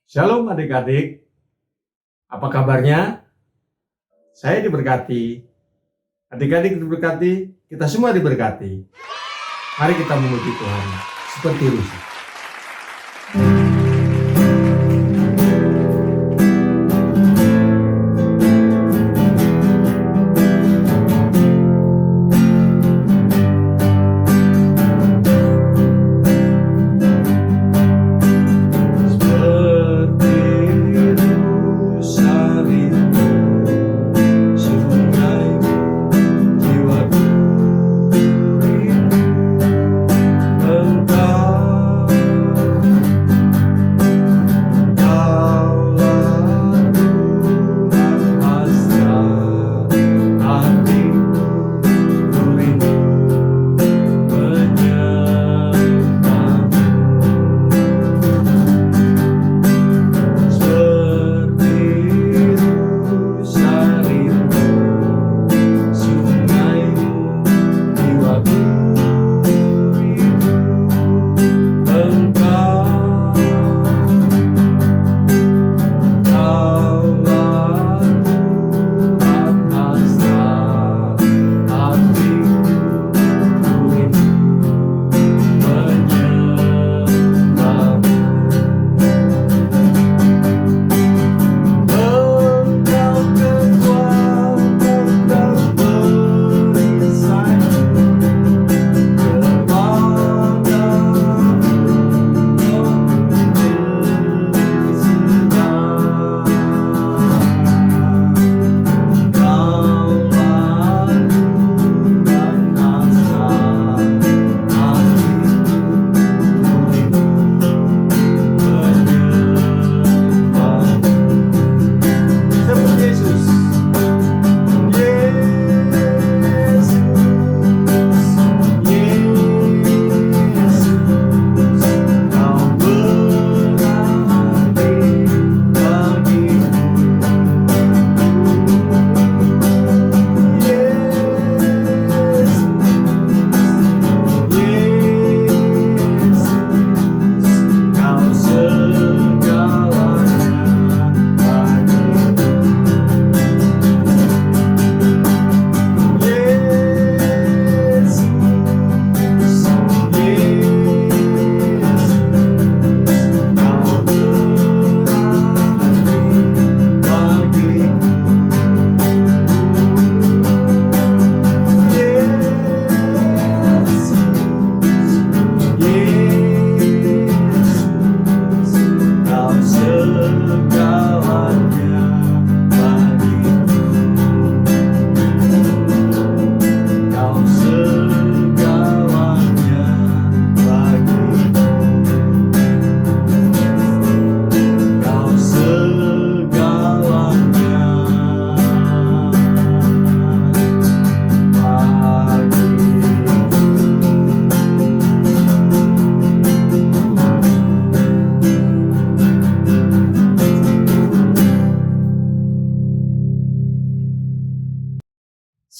Shalom adik-adik, apa kabarnya? Saya diberkati, adik-adik diberkati, kita semua diberkati. Mari kita memuji Tuhan seperti Rusa.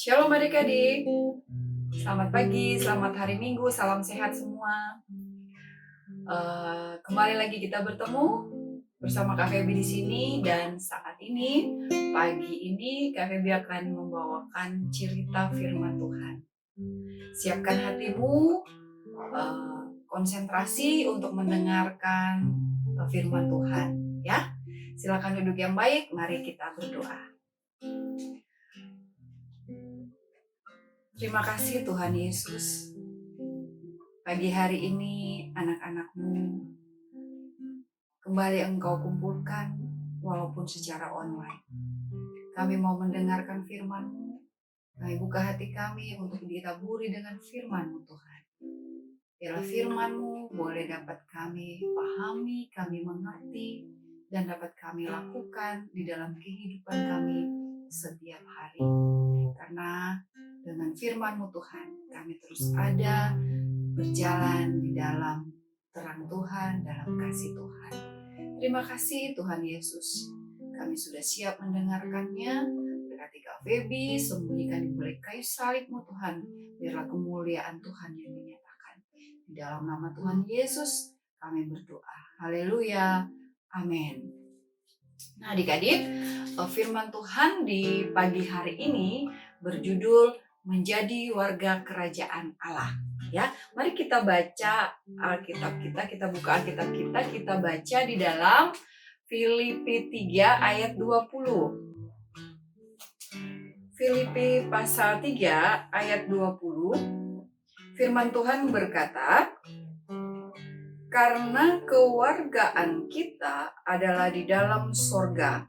Shalom adik-adik, selamat pagi, selamat hari Minggu, salam sehat semua. Kembali lagi kita bertemu bersama Kak Febi di sini, dan saat ini pagi ini Kak Febi akan membawakan cerita firman Tuhan. Siapkan hatimu, konsentrasi untuk mendengarkan firman Tuhan, ya. Silakan duduk yang baik, mari kita berdoa. Terima kasih Tuhan Yesus. Pagi hari ini anak-anakmu kembali Engkau kumpulkan walaupun secara online. Kami mau mendengarkan firman-Mu. Kami buka hati kami untuk ditaburi dengan firman-Mu Tuhan. Biarlah firman-Mu boleh dapat kami pahami, kami mengerti, dan dapat kami lakukan di dalam kehidupan kami setiap hari. Karena dengan firman-Mu Tuhan, kami terus ada berjalan di dalam terang Tuhan, dalam kasih Tuhan. Terima kasih Tuhan Yesus. Kami sudah siap mendengarkannya. Berkati Kak Febi, sembunyikan di balik kayu salib-Mu Tuhan. Biarlah kemuliaan Tuhan yang dinyatakan. Di dalam nama Tuhan Yesus, kami berdoa. Haleluya. Amin. Nah, adik-adik, firman Tuhan di pagi hari ini berjudul menjadi warga kerajaan Allah. Ya, mari kita baca Alkitab kita buka Alkitab kita baca di dalam Filipi 3 ayat 20. Filipi pasal 3 ayat 20. Firman Tuhan berkata, karena kewargaan kita adalah di dalam sorga,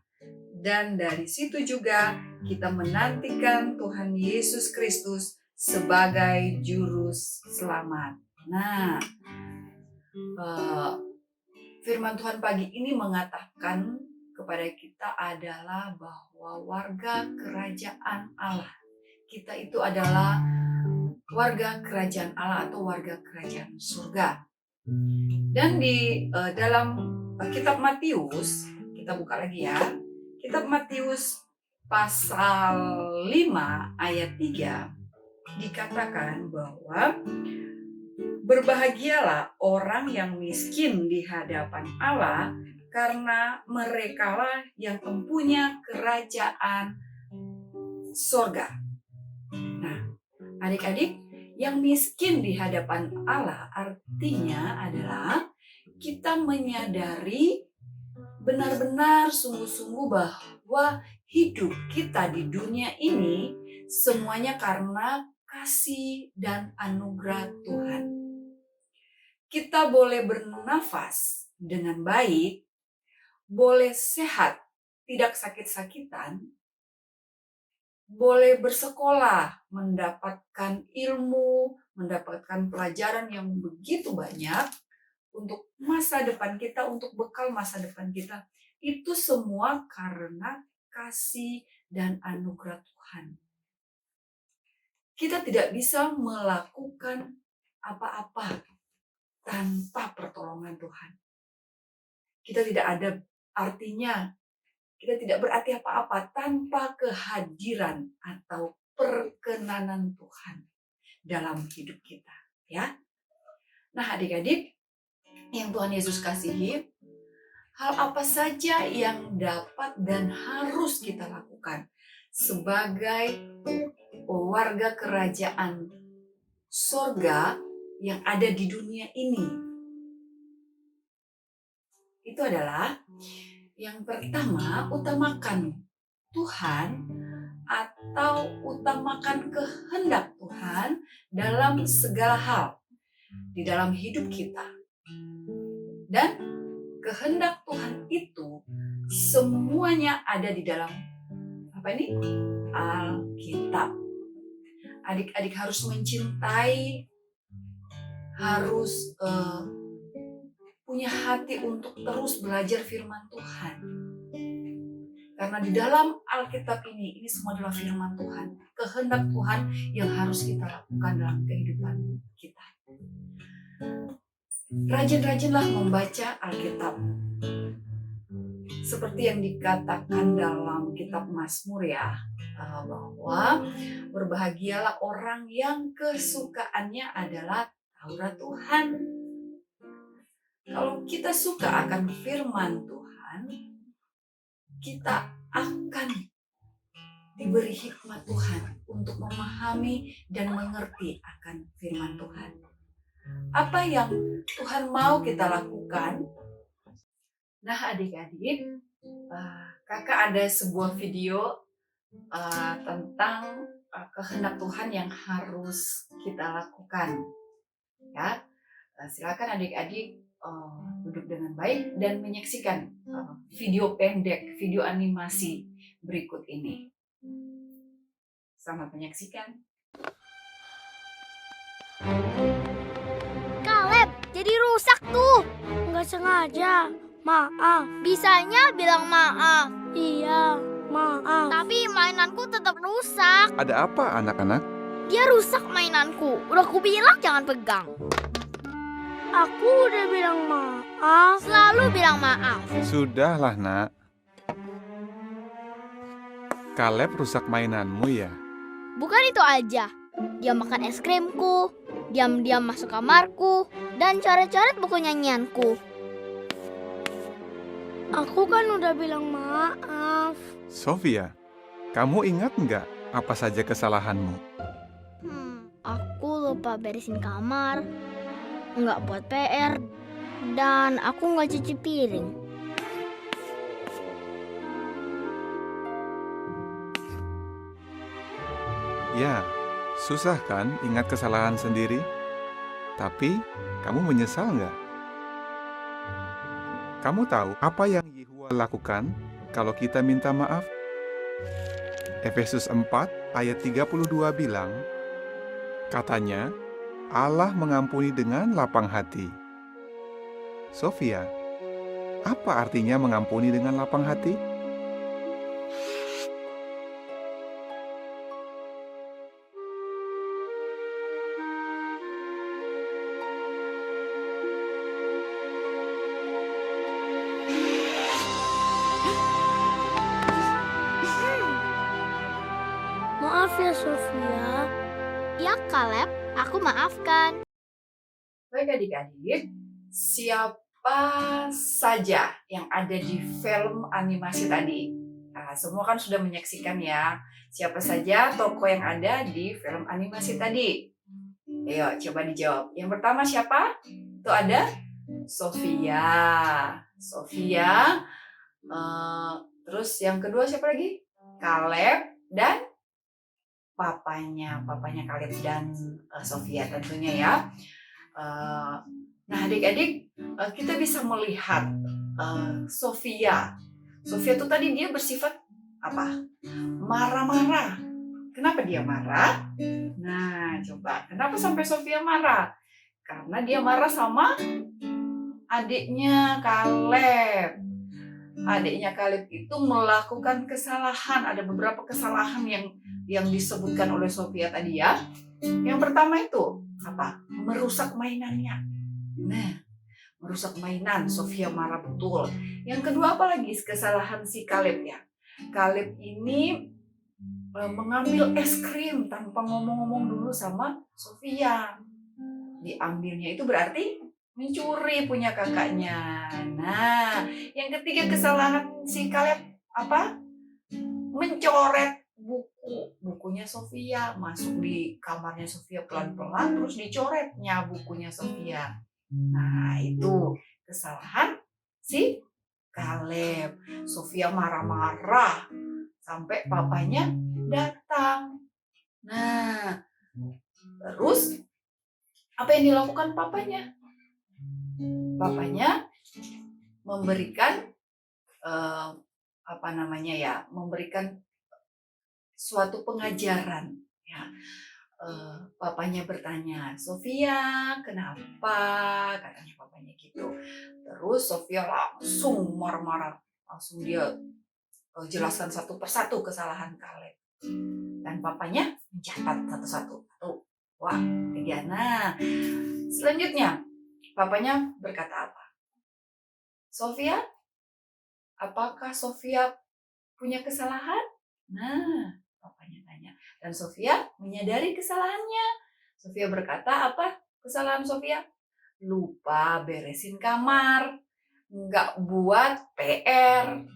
dan dari situ juga kita menantikan Tuhan Yesus Kristus sebagai Juru Selamat. Nah, firman Tuhan pagi ini mengatakan kepada kita adalah bahwa warga kerajaan Allah. Kita itu adalah warga kerajaan Allah atau warga kerajaan surga. Dan di dalam kitab Matius, kita buka lagi ya. Kitab Matius pasal 5 ayat 3 dikatakan bahwa berbahagialah orang yang miskin di hadapan Allah, karena merekalah yang mempunyai kerajaan sorga. Nah, adik-adik, yang miskin di hadapan Allah artinya adalah kita menyadari benar-benar sungguh-sungguh bahwa hidup kita di dunia ini semuanya karena kasih dan anugerah Tuhan. Kita boleh bernafas dengan baik, boleh sehat, tidak sakit-sakitan, boleh bersekolah, mendapatkan ilmu, mendapatkan pelajaran yang begitu banyak untuk masa depan kita, untuk bekal masa depan kita. Itu semua karena kasih dan anugerah Tuhan. Kita tidak bisa melakukan apa-apa tanpa pertolongan Tuhan. Kita tidak ada artinya, kita tidak berarti apa-apa tanpa kehadiran atau perkenanan Tuhan dalam hidup kita, ya. Nah, adik-adik yang Tuhan Yesus kasihi, hal apa saja yang dapat dan harus kita lakukan sebagai warga kerajaan sorga yang ada di dunia ini? Itu adalah yang pertama, utamakan Tuhan atau utamakan kehendak Tuhan dalam segala hal di dalam hidup kita. Dan kehendak Tuhan itu semuanya ada di dalam Alkitab. Adik-adik harus mencintai, harus punya hati untuk terus belajar firman Tuhan. Karena di dalam Alkitab ini semua adalah firman Tuhan. Kehendak Tuhan yang harus kita lakukan dalam kehidupan kita. Rajin-rajinlah membaca Alkitab. Seperti yang dikatakan dalam kitab Mazmur ya, bahwa berbahagialah orang yang kesukaannya adalah Taurat Tuhan. Kalau kita suka akan firman Tuhan, kita akan diberi hikmat Tuhan untuk memahami dan mengerti akan firman Tuhan. Apa yang Tuhan mau kita lakukan? Nah, adik-adik, kakak ada sebuah video tentang kehendak Tuhan yang harus kita lakukan. Ya, silakan adik-adik duduk dengan baik dan menyaksikan video pendek, video animasi berikut ini. Selamat menyaksikan. Kaleb, jadi rusak tuh. Nggak sengaja. Maaf. Bisanya bilang maaf. Iya, maaf. Tapi mainanku tetap rusak. Ada apa anak-anak? Dia rusak mainanku. Udah ku bilang jangan pegang. Aku udah bilang maaf. Selalu bilang maaf. Sudahlah, Nak. Kaleb rusak mainanmu ya? Bukan itu aja. Dia makan es krimku, diam-diam masuk kamarku, dan coret-coret buku nyanyianku. Aku kan udah bilang maaf. Sofia, kamu ingat nggak apa saja kesalahanmu? Aku lupa beresin kamar, nggak buat PR, dan aku nggak cuci piring. Ya, susah kan ingat kesalahan sendiri? Tapi, kamu menyesal nggak? Kamu tahu apa yang Yehua lakukan kalau kita minta maaf? Efesus 4 ayat 32 bilang, katanya, Allah mengampuni dengan lapang hati. Sofia, apa artinya mengampuni dengan lapang hati? Maaf ya Sofia. Ya Kaleb, aku maafkan. Baik adik-adik, siapa saja yang ada di film animasi tadi? Nah, semua kan sudah menyaksikan ya. Siapa saja tokoh yang ada di film animasi tadi? Ayo, coba dijawab. Yang pertama siapa? Itu ada Sofia. Sofia. Terus yang kedua siapa lagi? Kaleb dan papanya Kaleb dan Sofia tentunya ya. Nah adik-adik, kita bisa melihat Sofia. Sofia tuh tadi dia bersifat apa? Marah-marah. Kenapa dia marah? Nah coba, kenapa sampai Sofia marah? Karena dia marah sama adiknya Kaleb. Adiknya Kaleb itu melakukan kesalahan. Ada beberapa kesalahan yang disebutkan oleh Sofia tadi ya. Yang pertama itu apa? Merusak mainannya. Nah, merusak mainan, Sofia marah betul. Yang kedua apa lagi kesalahan si Kaleb ya? Kaleb ini mengambil es krim tanpa ngomong-ngomong dulu sama Sofia. Diambilnya itu berarti mencuri punya kakaknya. Nah, yang ketiga kesalahan si Kaleb apa? Mencoret bukunya Sofia, masuk di kamarnya Sofia pelan-pelan terus dicoretnya bukunya Sofia. Nah, itu kesalahan si Kaleb. Sofia marah-marah sampai papanya datang. Nah, terus apa yang dilakukan papanya? Papanya memberikan memberikan suatu pengajaran ya. Papanya bertanya, Sofia kenapa? Katanya papanya gitu. Terus Sofia langsung marah-marah, langsung dia jelaskan satu persatu kesalahan Kaleb. Dan papanya mencatat satu-satu. 1, 2, 3. Nah, selanjutnya papanya berkata apa? Sofia, apakah Sofia punya kesalahan? Nah, papanya tanya. Dan Sofia menyadari kesalahannya. Sofia berkata, apa kesalahan Sofia? Lupa beresin kamar, nggak buat PR.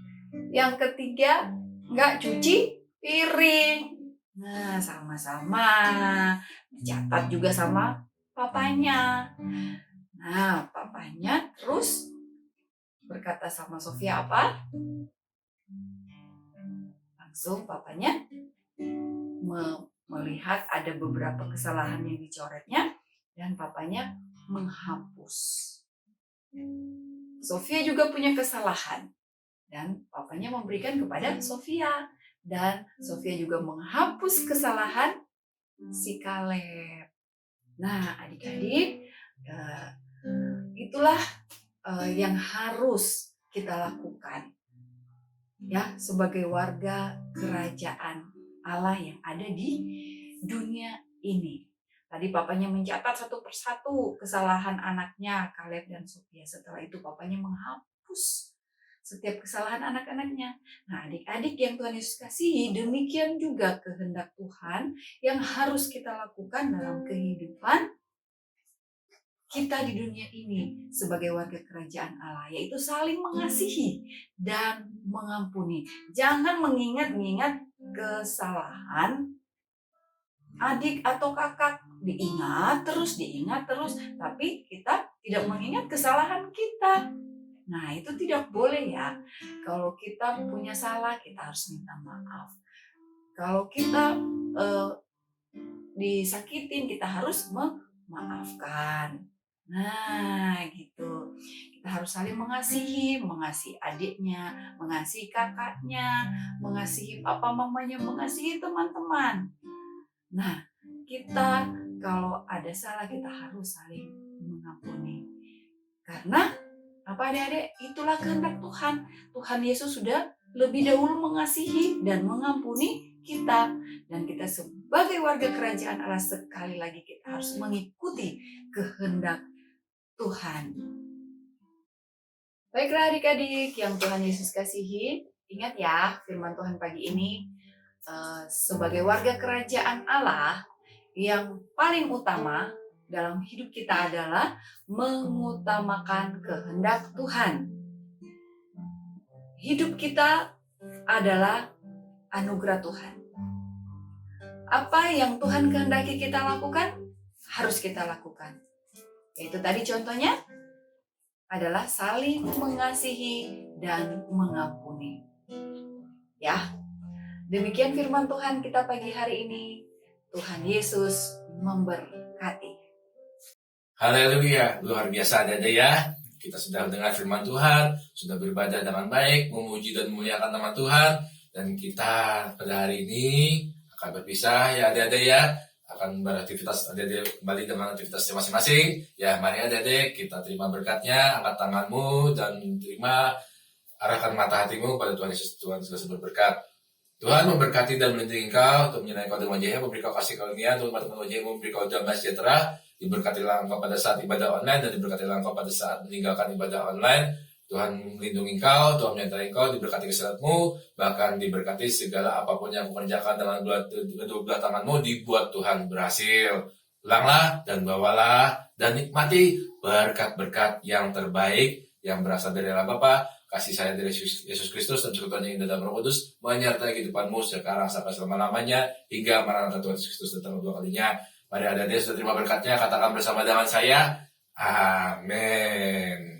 Yang ketiga, nggak cuci piring. Nah, sama-sama dicatat juga sama papanya. Nah, papanya terus berkata sama Sofia apa? Langsung papanya melihat ada beberapa kesalahan yang dicoretnya dan papanya menghapus. Sofia juga punya kesalahan dan papanya memberikan kepada Sofia dan Sofia juga menghapus kesalahan si Kaleb. Nah, adik-adik, itulah yang harus kita lakukan ya sebagai warga kerajaan Allah yang ada di dunia ini. Tadi papanya mencatat satu persatu kesalahan anaknya Kaleb dan Sofia. Setelah itu papanya menghapus setiap kesalahan anak-anaknya. Nah, adik-adik yang Tuhan Yesus kasihi, demikian juga kehendak Tuhan yang harus kita lakukan dalam kehidupan kita di dunia ini sebagai warga kerajaan Allah, yaitu saling mengasihi dan mengampuni. Jangan mengingat-ingat kesalahan adik atau kakak, diingat terus, tapi kita tidak mengingat kesalahan kita. Nah, itu tidak boleh ya. Kalau kita punya salah, kita harus minta maaf. Kalau kita disakitin, kita harus memaafkan. Nah, gitu. Kita harus saling mengasihi adiknya, mengasihi kakaknya, mengasihi papa mamanya, mengasihi teman-teman. Nah, kita kalau ada salah, kita harus saling mengampuni. Karena apa adik-adik? Itulah kehendak Tuhan. Tuhan Yesus sudah lebih dahulu mengasihi dan mengampuni kita. Dan kita sebagai warga kerajaan Allah, sekali lagi kita harus mengikuti kehendak Tuhan. Baiklah adik-adik yang Tuhan Yesus kasihi, ingat ya firman Tuhan pagi ini, sebagai warga kerajaan Allah, yang paling utama dalam hidup kita adalah mengutamakan kehendak Tuhan. Hidup kita adalah anugerah Tuhan. Apa yang Tuhan kehendaki kita lakukan, harus kita lakukan. Yaitu tadi contohnya adalah saling mengasihi dan mengampuni. Ya, demikian firman Tuhan kita pagi hari ini. Tuhan Yesus memberkati. Haleluya, luar biasa ada ya. Kita sudah mendengar firman Tuhan, sudah beribadah dengan baik, memuji dan memuliakan nama Tuhan. Dan kita pada hari ini akan berpisah ya adik-adik ya. Akan beraktivitas adik-adik kembali dengan aktivitasnya masing-masing. Ya mari adik-adik kita terima berkatnya, angkat tanganmu dan terima, arahkan mata hatimu kepada Tuhan Yesus. Tuhan sudah berberkat. Tuhan memberkati dan melindungi engkau, untuk menyertai kau dengan wajahnya, memberi kau kasih karunia, untuk membantu wajahnya, memberi kau damai sejahtera. Diberkatilah engkau pada saat ibadah online dan diberkatilah engkau pada saat meninggalkan ibadah online. Tuhan melindungi engkau, Tuhan menyertai engkau, diberkati kesehatanmu, bahkan diberkati segala apapun yang kau kerjakan dengan kedua belah tanganmu, dibuat Tuhan berhasil. Pulanglah dan bawalah dan nikmati berkat-berkat yang terbaik yang berasal dari Allah Bapa, kasih sayang dari Yesus Kristus dan persekutuan yang indah dan Roh Kudus menyertai kehidupanmu sekarang sampai selama-lamanya hingga Maranatha Tuhan Yesus Kristus datang kedua kalinya. Mari adik-adik sudah terima berkatnya, katakan bersama dengan saya, amin.